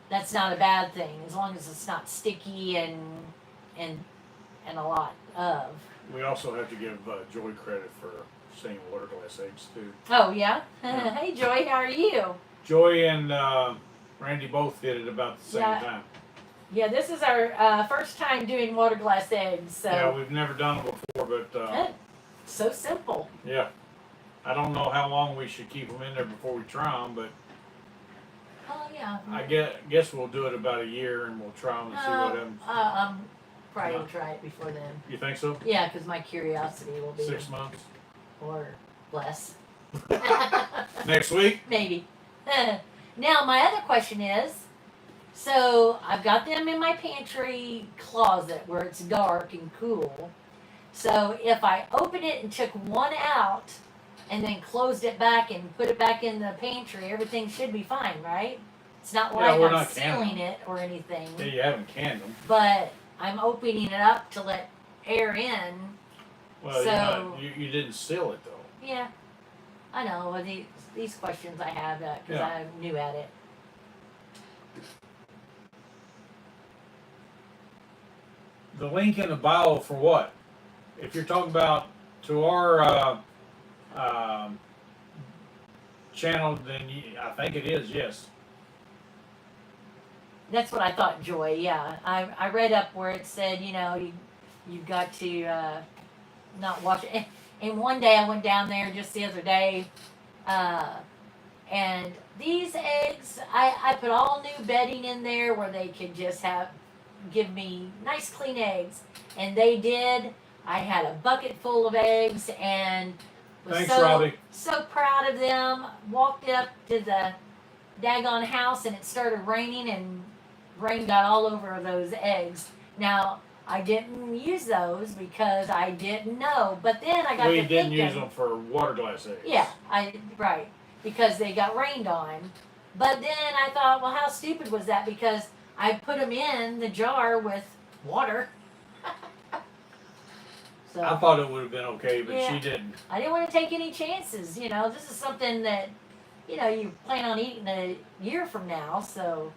that's not a bad thing, as long as it's not sticky and a lot of. We also have to give Joy credit for saying water glass eggs too. Oh yeah? Yeah. Hey Joy, how are you? Joy and Randy both did it about the same Yeah. time. Yeah, this is our first time doing water glass eggs, so Yeah, we've never done it before, but so simple. yeah. I don't know how long we should keep them in there before we try them, but Oh yeah. I guess we'll do it about a year and we'll try them and see what happens. Probably will try it before then. You think so? Yeah, because my curiosity will be 6 months? or less. Next week? Maybe. Now my other question is, so I've got them in my pantry closet where it's dark and cool. So if I open it and took one out and then closed it back and put it back in the pantry, everything should be fine, right? It's not Yeah, like we're I'm not canning sealing it or anything. Yeah, you haven't canned them. But I'm opening it up to let air in. Well, So- you didn't seal it though. Yeah, I know. Well, these questions I have because Yeah. I'm new at it. The link in the bio for what? If you're talking about to our channel, then I think it is, yes. That's what I thought, Joy. Yeah, I read up where it said, you got to not wash it. And one day I went down there just the other day, And these eggs, I put all new bedding in there where they could just give me nice clean eggs. And they did. I had a bucket full of eggs and was Thanks, Robbie. so proud of them. Walked up to the daggone house and it started raining and rain got all over those eggs. Now, I didn't use those because I didn't know. But then I got to We thinking. didn't use them for water glass eggs. Yeah, right. Because they got rained on. But then I thought, well, how stupid was that? Because I put them in the jar with water. So I thought it would have been okay, but Yeah. she didn't. I didn't want to take any chances. You know, this is something that, you know, you plan on eating a year from now. So,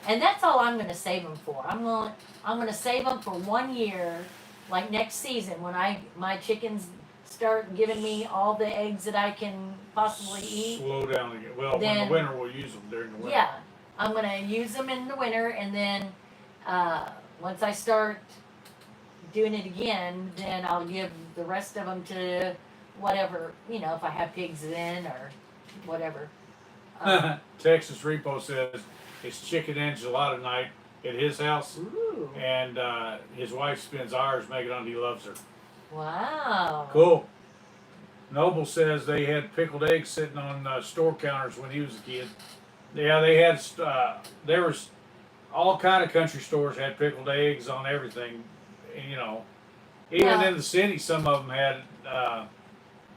and that's all I'm going to save them for. I'm going to save them for 1 year, like next season when my chickens start giving me all the eggs that I can possibly eat. Slow down again. Well, Then- in the winter, we'll use them during the winter. Yeah, I'm going to use them in the winter, and then once I start doing it again, then I'll give the rest of them to whatever, you know, if I have pigs then or whatever. Texas Repo says it's chicken enchilada night at his house, Ooh, and his wife spends hours making it. He loves her. wow. Cool. Noble says they had pickled eggs sitting on store counters when he was a kid. Yeah, they had. There was all kind of country stores had pickled eggs on everything. You know, even Yeah. in the city, some of them had.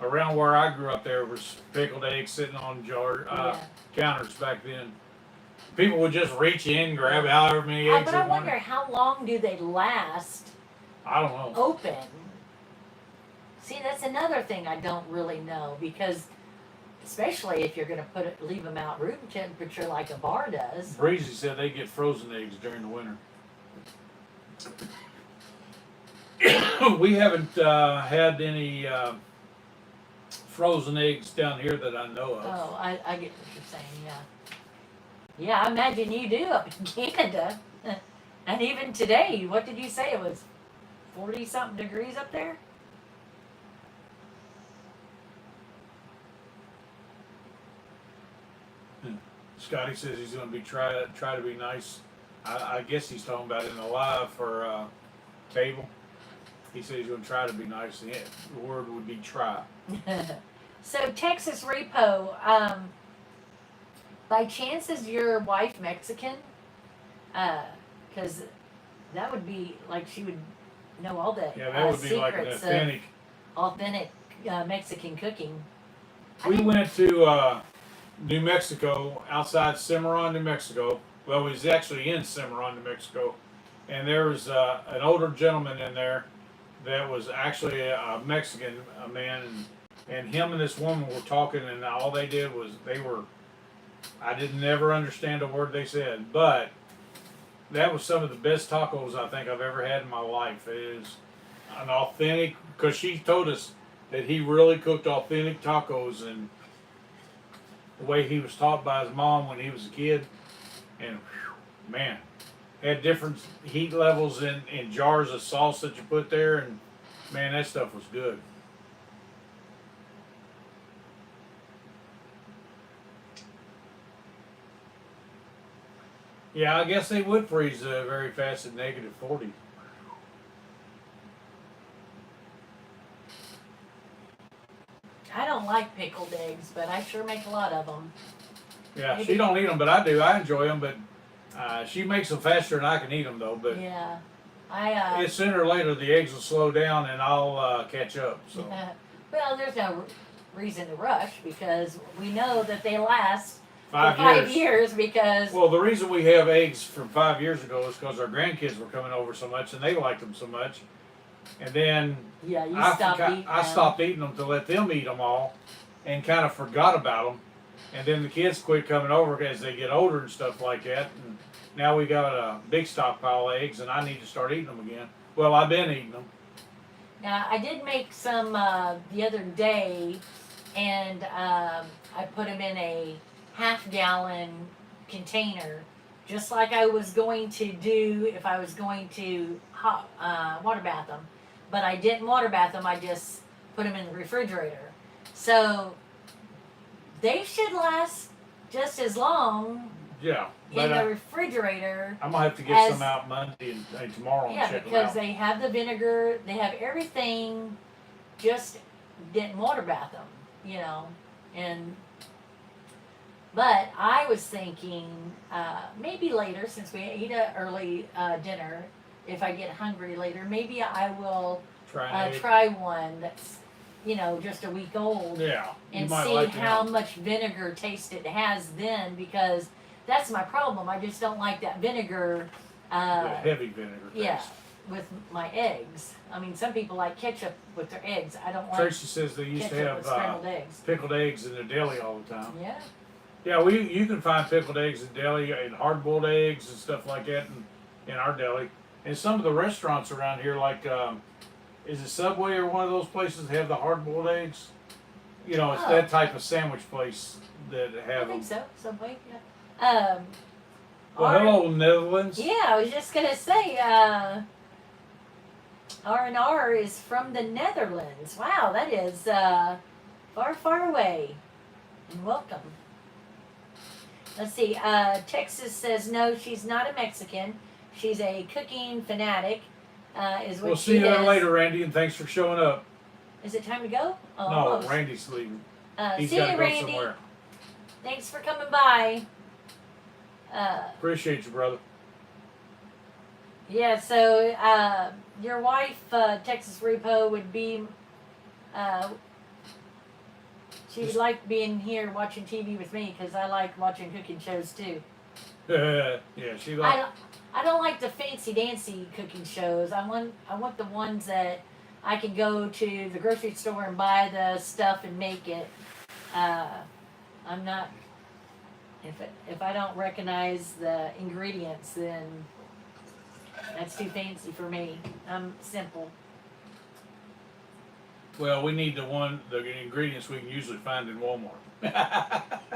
Around where I grew up, there was pickled eggs sitting on counters back then. People would just reach in, grab however many eggs But they I wanted. wonder how long do they last I don't know. open? See, that's another thing I don't really know because, especially if you're going to leave them out room temperature like a bar does. Breezy said they get frozen eggs during the winter. We haven't had any frozen eggs down here that I know of. Oh, I get what you're saying, yeah. Yeah, I imagine you do up in Canada. And even today, what did you say? It was 40-something degrees up there? Scotty says he's going to be try to be nice. I guess he's talking about in the live for table. He said he's going to try to be nice. The word would be try. So, Texas Repo, by chance is your wife Mexican? Because that would be like she would know all the Yeah, that would be like an secrets authentic. of authentic Mexican cooking. We went to New Mexico, outside Cimarron, New Mexico. Well, we was actually in Cimarron, New Mexico. And there was an older gentleman in there that was actually a Mexican man. And him and this woman were talking, and all they did was I didn't never understand a word they said. But that was some of the best tacos I think I've ever had in my life. It is an authentic, because she told us that he really cooked authentic tacos and the way he was taught by his mom when he was a kid. And whew, man, had different heat levels in jars of sauce that you put there, and man, that stuff was good. Yeah, I guess they would freeze very fast at -40. I don't like pickled eggs, but I sure make a lot of them. Yeah, Maybe. she don't eat them, but I do. I enjoy them, but she makes them faster than I can eat them, though. But Yeah. it's sooner or later the eggs will slow down and I'll catch up. So Well, there's no reason to rush because we know that they last five for 5 years. years because Well, the reason we have eggs from 5 years ago is because our grandkids were coming over so much and they liked them so much. And then yeah, you I stopped eating them. stopped eating them to let them eat them all, and kind of forgot about them. And then the kids quit coming over as they get older and stuff like that. And now we got a big stockpile of eggs, and I need to start eating them again. Well, I've been eating them. Now I did make some the other day, and I put them in a half-gallon container, just like I was going to do if I was going to water bath them. But I didn't water bath them. I just put them in the refrigerator. So they should last just as long Yeah, in but the refrigerator. I'm gonna have to get some out Monday and tomorrow and Yeah, check them because out. they have the vinegar, they have everything. Just didn't water bath them, you know, and. But I was thinking maybe later, since we eat an early dinner, if I get hungry later, maybe I will try one that's, you know, just a week old. Yeah, you and might see like how it. much vinegar taste it has then, because that's my problem. I just don't like that vinegar. The heavy vinegar taste. Yeah, with my eggs. I mean, some people like ketchup with their eggs. I don't like Tracy says they used to ketchup with have scrambled eggs. pickled eggs in their deli all the time. Yeah. Yeah, you can find pickled eggs in deli and hard-boiled eggs and stuff like that in our deli. And some of the restaurants around here, like is it Subway or one of those places that have the hard-boiled eggs? You know, it's that type of sandwich place that have them. I think so. Subway. Yeah. Well, hello, Netherlands. Yeah, I was just gonna say, R&R is from the Netherlands. Wow, that is far, far away. And welcome. Let's see. Texas says no, she's not a Mexican. She's a cooking fanatic. Is what We'll she see you is. later, Randy, and thanks for showing up. Is it time to go? Oh, No, almost. Randy's leaving. He's See got to you, go Randy. somewhere. Thanks for coming by. Appreciate you, brother. Yeah, so your wife, Texas Repo, would be. She would like being here watching TV with me because I like watching cooking shows too. Yeah, she like. I don't like the fancy dancy cooking shows. I want the ones that I can go to the grocery store and buy the stuff and make it. I'm not. If I don't recognize the ingredients, then that's too fancy for me. I'm simple. Well, we need the ingredients we can usually find in Walmart.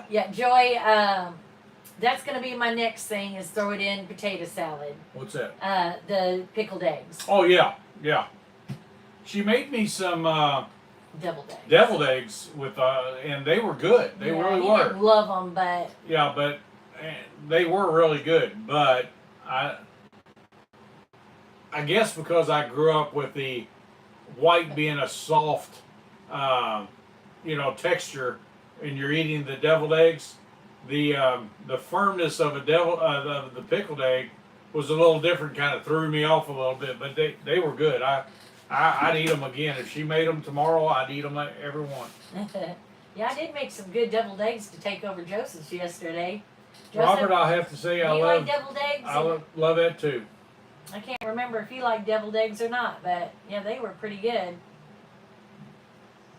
Yeah, Joy. That's gonna be my next thing. Is throw it in potato salad. What's that? The pickled eggs. Oh yeah. She made me some Deviled eggs. eggs with and they were good. They really he were. Didn't love them, but Yeah, but they were really good. But I guess because I grew up with the white being a soft, texture, and you're eating the deviled eggs, the firmness of of the pickled egg was a little different. Kind of threw me off a little bit, but they were good. I'd eat them again if she made them tomorrow. I'd eat them every one. Yeah, I did make some good deviled eggs to take over Joseph's yesterday. Robert, I'll have to say I like deviled eggs? love that too. I can't remember if you like deviled eggs or not, but yeah, they were pretty good.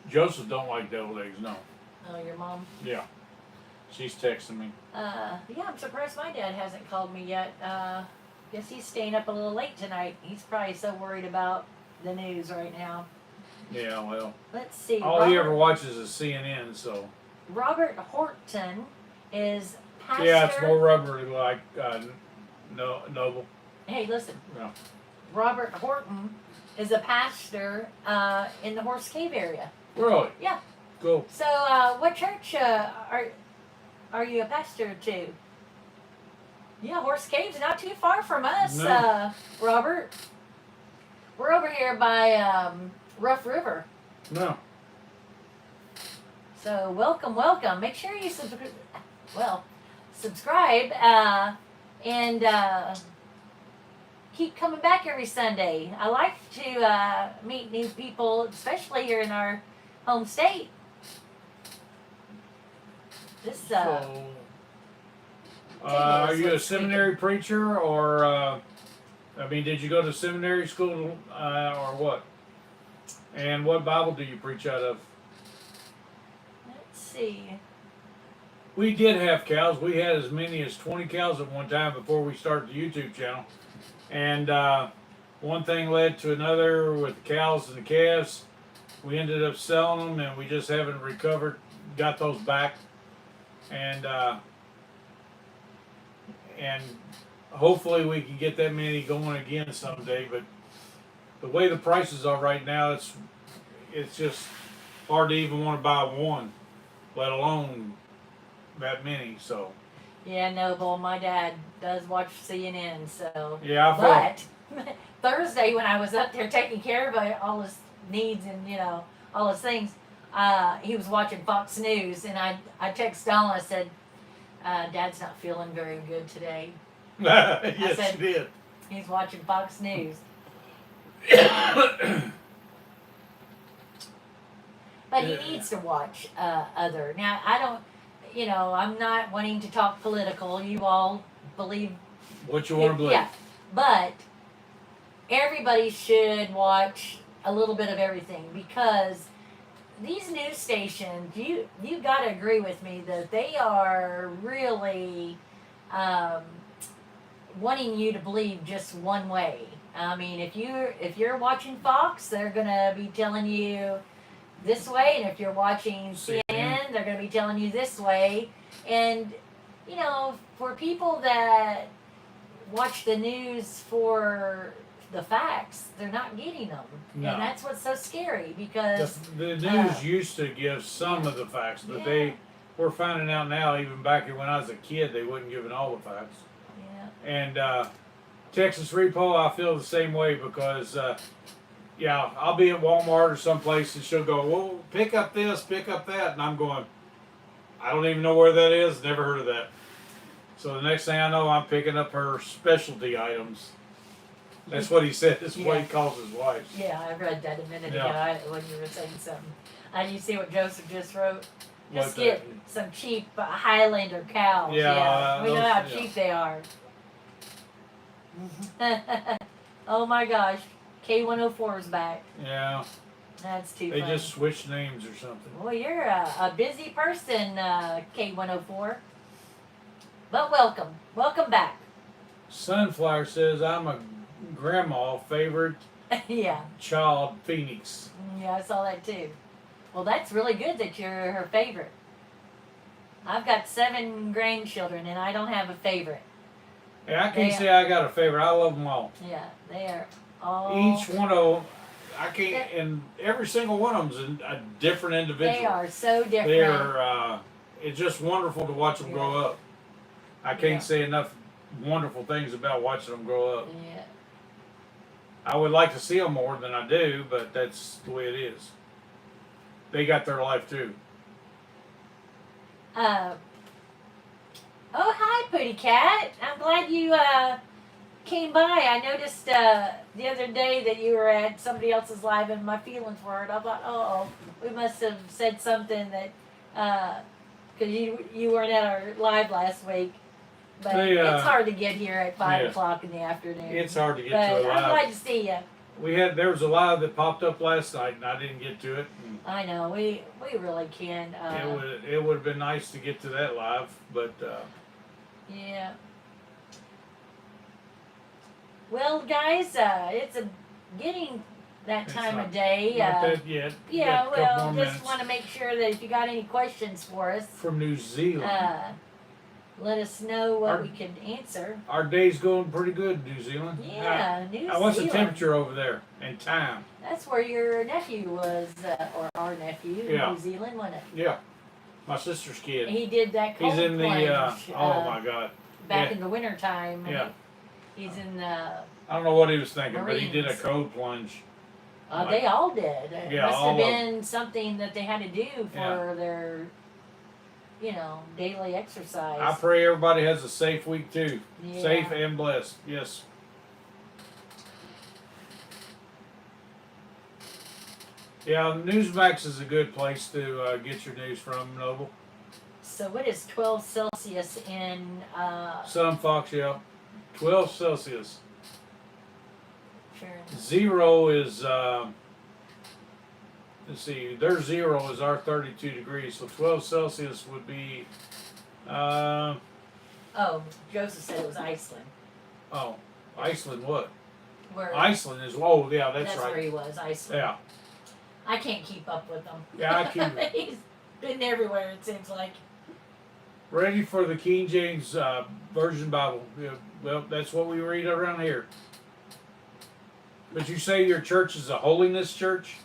Joseph don't like deviled eggs, no. Oh, your mom? Yeah. She's texting me. Yeah, I'm surprised my dad hasn't called me yet. Guess he's staying up a little late tonight. He's probably so worried about the news right now. Yeah, well. Let's see. All he ever watches is CNN, so. Robert Horton is pastor. Yeah, it's more rubbery like Noble. Hey, listen. Yeah. Robert Horton is a pastor in the Horse Cave area. Really? Yeah. Cool. So, what church are you a pastor to? Yeah, Horse Cave's not too far from us, No. Robert. We're over here by Rough River. No. So, welcome. Make sure you subscribe and keep coming back every Sunday. I like to meet new people, especially here in our home state. Are you a seminary preacher, or did you go to seminary school, or what? And what Bible do you preach out of? Let's see. We did have cows. We had as many as 20 cows at one time before we started the YouTube channel. And one thing led to another with the cows and the calves. We ended up selling them, and we just haven't got those back. And hopefully we can get that many going again someday. But the way the prices are right now, it's just hard to even want to buy one, let alone that many. So Yeah, Noble, my dad does watch CNN, so. yeah, I feel. But Thursday, when I was up there taking care of all his needs and, all his things, he was watching Fox News, and I texted Donald, I said, Dad's not feeling very good today. Yes, said- you did. He's watching Fox News. But he needs to watch other. Now, I don't, I'm not wanting to talk political. You all believe. What you want to believe? Yeah. But everybody should watch a little bit of everything, because these news stations, you got to agree with me that they are really wanting you to believe just one way. I mean, if you're watching Fox, they're gonna be telling you this way, and if you're watching CNN, they're gonna be telling you this way. And for people that watch the news for the facts, they're not getting them. No. And that's what's so scary, because The news used to give some of the facts, but we're finding out now, even back when I was a kid, they wasn't giving all the facts. yeah, And Texas Repo, I feel the same way, because I'll be at Walmart or someplace and she'll go, well, pick up this, pick up that, and I'm going, I don't even know where that is, never heard of that. So the next thing I know, I'm picking up her specialty items. That's what he said. That's what he calls his wife. yeah, I read that a minute Yeah. ago when you were saying something. You see what Joseph just wrote? Just What get some cheap Highlander cows. Yeah, we know how those- cheap they are. Oh my gosh, K104 is back. Yeah, That's too they funny. just switched names or something. Well, you're a busy person, K104. But welcome back. Sunflower says, I'm a grandma favorite Yeah, child Phoenix. I saw that too. Well, that's really good that you're her favorite. I've got 7 grandchildren, and I don't have a favorite. Yeah, I can't say I got a favorite. I love them all. Yeah, they are all. Each one of them, I can't, and every single one of them's a different individual. They are so different. They're, it's just wonderful to watch them grow up. I can't Yeah. say enough wonderful things about watching them grow up. Yeah. I would like to see them more than I do, but that's the way it is. They got their life too. Oh, hi, Pooty Cat. I'm glad you came by. I noticed the other day that you were at somebody else's live, and my feelings were hurt. I thought, we must have said something that, because you weren't at our live last week. But it's hard to get here at 5 o'clock in the afternoon. It's hard to get but to a I'm live. glad to see you. There was a live that popped up last night, and I didn't get to it. I know, we really can. It would have been nice to get to that live, but Yeah. Well, guys, it's getting that It's time not- of day. not that yet. We Yeah, got a couple well, more just minutes. want to make sure that if you got any questions for us, From New Zealand. let us know what Our- we can answer. Our day's going pretty good, New Zealand. Yeah, New Zealand. What's the temperature over there and time? That's where your nephew was, or our nephew in Yeah. New Zealand, wasn't it? Yeah, my sister's kid. He did that cold He's in the. plunge, Oh my God! back yeah. in the winter time. Yeah. He's in the. I don't know what he was thinking, but he did a Marines. cold plunge. They all did. It Yeah, must all have of been something that they had to do for their, daily exercise. I pray everybody has a safe week too. Yeah. Safe and blessed. Yes. Yeah, Newsmax is a good place to get your news from, Noble. So what is 12 Celsius in Sun Fox, yeah. 12 Celsius. Fahrenheit? 0 is, let's see, their 0 is our 32 degrees, so 12 Celsius would be, Oh, Joseph said it was Iceland. Iceland what? Where Iceland is, oh yeah, that's where right. he was, Iceland. Yeah, I can't keep up with him. yeah, I keep He's been everywhere, it seems like. ready for the King James Version Bible. Yeah, well, that's what we read around here. But you say your church is a holiness church?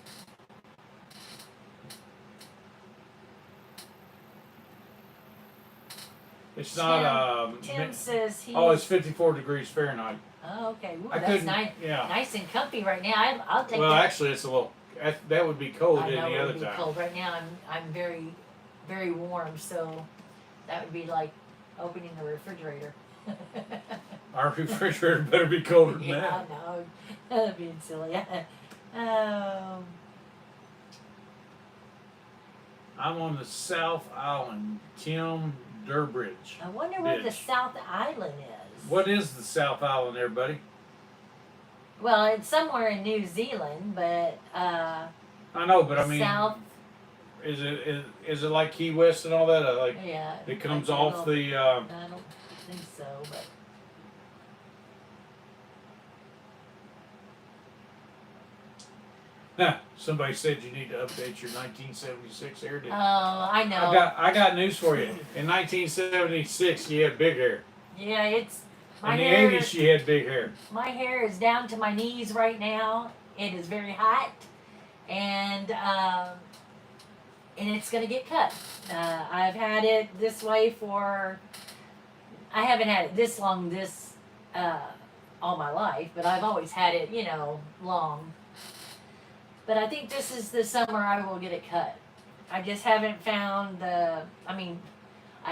It's not. Tim says he's. Oh, it's 54 degrees Fahrenheit. Oh, okay. Ooh, I that's couldn't. nice. Yeah. Nice and comfy right now. I'll take Well, that. actually, it's a little. That would be cold I know any it other would be time. cold. Right now I'm very, very warm, so that would be like opening the refrigerator. Our refrigerator better be colder than Yeah, that. no, that'd be silly. I'm on the South Island, Tim Durbridge. I wonder where the Bitch. South Island is. What is the South Island there, buddy? Well, it's somewhere in New Zealand, but I know, but I mean, South. is it like Key West and all that? Like Yeah. it comes like off the. I don't think so, but. Somebody said you need to update your 1976 hairdo. Oh, I know. I got news for you. In 1976, she had big hair. Yeah, it's. My In the hair, 80s, she had big hair. My hair is down to my knees right now. It is very hot, and it's gonna get cut. I've had it this way for. I haven't had it this long all my life, but I've always had it, long. But I think this is the summer I will get it cut. I just haven't found I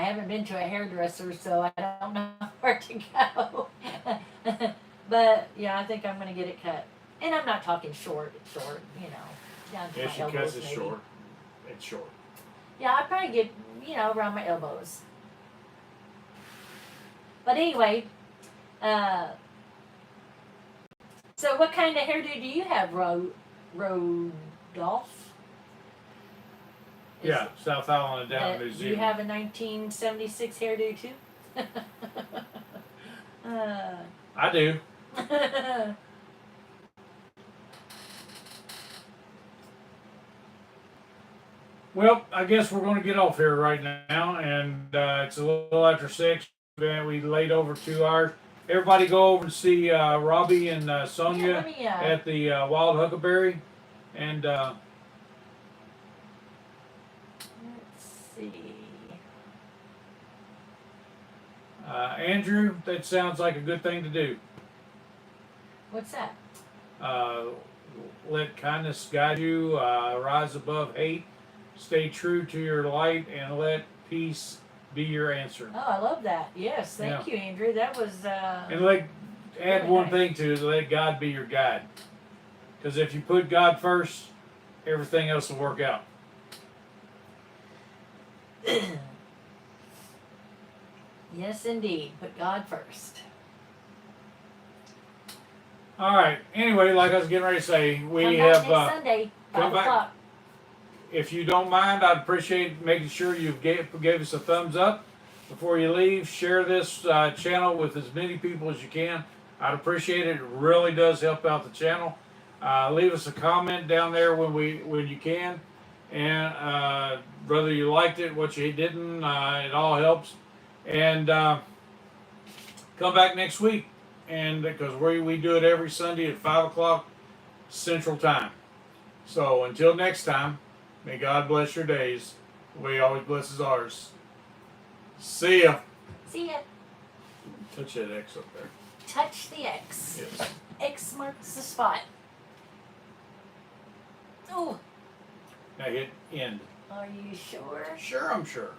haven't been to a hairdresser, so I don't know where to go. But yeah, I think I'm gonna get it cut. And I'm not talking short, down to Yeah, my she elbows cuts it maybe. short. It's short. Yeah, I'd probably get, around my elbows. But anyway, so what kind of hairdo do you have, Rodolph? Yeah, South Island and down in New Do Zealand. you have a 1976 hairdo too? I do. Well, I guess we're going to get off here right now, and it's a little after 6. We laid over 2 hours. Everybody go over and see Robbie and Sonia let me, at the Wild Huckleberry. And let's see. Andrew, that sounds like a good thing to do. What's that? Let kindness guide you, rise above hate, stay true to your light, and let peace be your answer. Oh, I love that. Yes, thank you, Andrew. That was. And add really one nice. thing to it, let God be your guide. Because if you put God first, everything else will work out. Yes, indeed. Put God first. All right. Anyway, like I was getting ready to say, we Come back have. next Sunday, 5 come back. o'clock. If you don't mind, I'd appreciate making sure you gave us a thumbs up before you leave. Share this channel with as many people as you can. I'd appreciate it. It really does help out the channel. Leave us a comment down there when you can, and whether you liked it, what you didn't, it all helps. And come back next week, and because we do it every Sunday at 5 o'clock Central Time. So until next time. May God bless your days the way He always blesses ours. See ya. See ya. Touch that X up there. Touch the X. Yes. X marks the spot. Oh, Now hit end. are you sure? Sure, I'm sure.